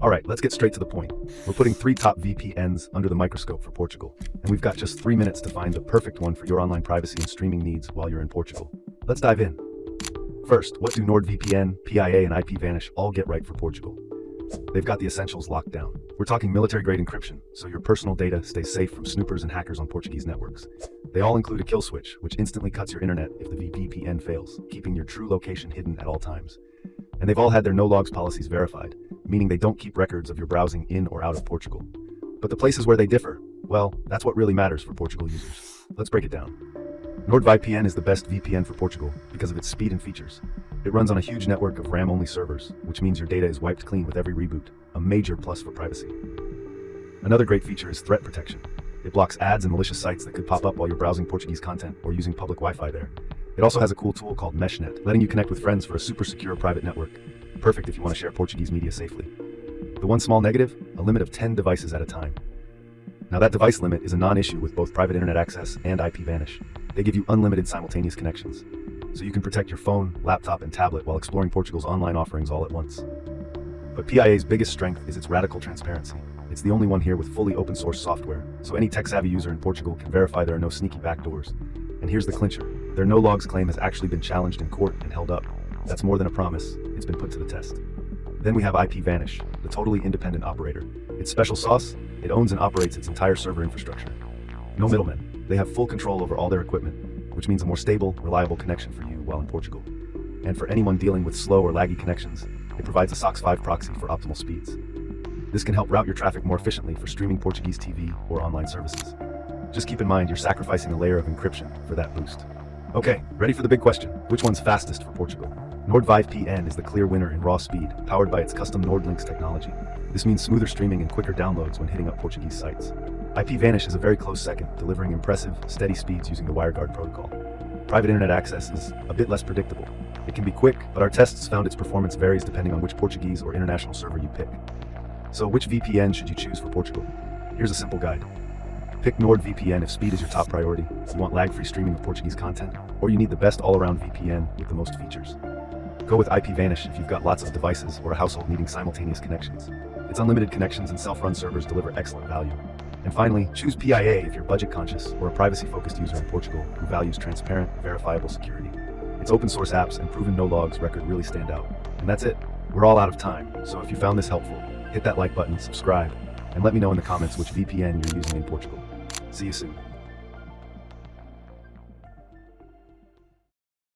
Alright, let's get straight to the point. We're putting 3 top VPNs under the microscope for Portugal, and we've got just 3 minutes to find the perfect one for your online privacy and streaming needs while you're in Portugal. Let's dive in. First, what do NordVPN, PIA, and IPVanish all get right for Portugal? They've got the essentials locked down. We're talking military-grade encryption, so your personal data stays safe from snoopers and hackers on Portuguese networks. They all include a kill switch, which instantly cuts your internet if the VPN fails, keeping your true location hidden at all times. And they've all had their no-logs policies verified, meaning they don't keep records of your browsing in or out of Portugal. But the places where they differ, well, that's what really matters for Portugal users. Let's break it down. NordVPN is the best VPN for Portugal because of its speed and features. It runs on a huge network of RAM-only servers, which means your data is wiped clean with every reboot, a major plus for privacy. Another great feature is threat protection. It blocks ads and malicious sites that could pop up while you're browsing Portuguese content or using public Wi-Fi there. It also has a cool tool called Meshnet, letting you connect with friends for a super secure private network. Perfect if you want to share Portuguese media safely. The one small negative, a limit of 10 devices at a time. Now that device limit is a non-issue with both private internet access and IPVanish. They give you unlimited simultaneous connections, so you can protect your phone, laptop, and tablet while exploring Portugal's online offerings all at once. But PIA's biggest strength is its radical transparency. It's the only one here with fully open source software, so any tech-savvy user in Portugal can verify there are no sneaky backdoors. And here's the clincher. Their no-logs claim has actually been challenged in court and held up. That's more than a promise, it's been put to the test. Then we have IPVanish, the totally independent operator. Its special sauce? It owns and operates its entire server infrastructure. No middlemen. They have full control over all their equipment, which means a more stable, reliable connection for you while in Portugal. And for anyone dealing with slow or laggy connections, it provides a SOCKS 5 proxy for optimal speeds. This can help route your traffic more efficiently for streaming Portuguese TV or online services. Just keep in mind you're sacrificing a layer of encryption for that boost. Okay, ready for the big question. Which one's fastest for Portugal? NordVPN is the clear winner in raw speed, powered by its custom NordLynx technology. This means smoother streaming and quicker downloads when hitting up Portuguese sites. IPVanish is a very close second, delivering impressive, steady speeds using the WireGuard protocol. Private internet access is a bit less predictable. It can be quick, but our tests found its performance varies depending on which Portuguese or international server you pick. So which VPN should you choose for Portugal? Here's a simple guide. Pick NordVPN if speed is your top priority, you want lag-free streaming of Portuguese content, or you need the best all-around VPN with the most features. Go with IPVanish if you've got lots of devices or a household needing simultaneous connections. Its unlimited connections and self-run servers deliver excellent value. And finally, choose PIA if you're budget-conscious or a privacy-focused user in Portugal who values transparent, verifiable security. Its open-source apps and proven no-logs record really stand out. And that's it. We're all out of time, so if you found this helpful, hit that like button, subscribe, and let me know in the comments which VPN you're using in Portugal. See you soon.